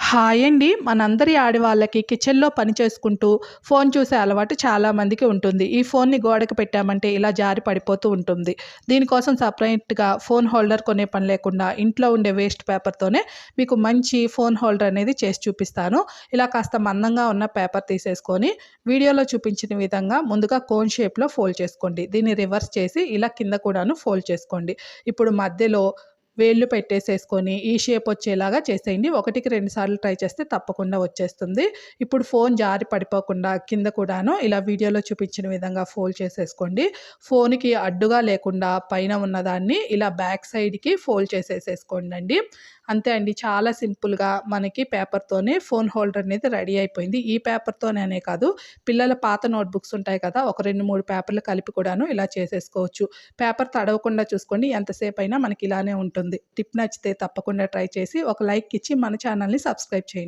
Hi అండి. మనందరి ఆడవాళ్ళకి కిచెన్‌లో పని చేసుకుంటూ ఫోను చూసే అలవాటు చాలా మందికి ఉంటుంది. ఈ ఫోన్‌ని గోడకి పెట్టామంటే ఇలా జారి పడిపోతూ ఉంటుంది. దీనికోసం సెపరేట్‌గా ఫోన్ హోల్డర్ కొనే పని లేకుండా ఇంట్లో ఉండే వేస్ట్ పేపర్‌తోనే మీకు మంచి ఫోన్ హోల్డర్ అనేది చేసి చూపిస్తాను. ఇలా కాస్త మందంగా ఉన్న పేపర్ తీసేసుకొని వీడియోలో చూపించిన విధంగా ముందుగా కోన్ షేప్‌లో ఫోల్డ్ చేసుకోండి. దీన్ని రివర్స్ చేసి ఇలా కింద కూడాను ఫోల్డ్ చేసుకోండి. ఇప్పుడు మధ్యలో వేళ్ళు పెట్టేసేసుకొని ఈ షేప్ వచ్చేలాగా చేసేయండి. ఒకటికి 2 సార్లు ట్రై చేస్తే తప్పకుండా వచ్చేస్తుంది. ఇప్పుడు ఫోను జారి పడిపోకుండా కింద కూడాను ఇలా వీడియోలో చూపించిన విధంగా ఫోల్డ్ చేసేసుకోండి. ఫోనుకి అడ్డుగా లేకుండా పైన ఉన్నదాన్ని ఇలా బ్యాక్ సైడ్‌కి ఫోల్డ్ చేసేసేసుకోండండి. అంతే అండి. చాలా సింపుల్‌గా మనకి పేపర్‌తోనే ఫోన్ హోల్డర్ అనేది రెడీ అయిపోయింది. ఈ పేపర్‌తోనే కాదు, పిల్లల పాత నోట్‌బుక్స్ ఉంటాయి కదా! ఒక 2, 3 పేపర్లు కలిపి కూడాను ఇలా చేసేసుకోవచ్చు. పేపర్ తడవకుండా చూసుకోండి. ఎంతసేపయినా మనకి ఇలానే ఉంటుంది. టిప్ నచ్చితే తప్పకుండా ట్రై చేసి ఒక లైక్ ఇచ్చి మన ఛానల్‌ని సబ్స్క్రైబ్ చేయండి.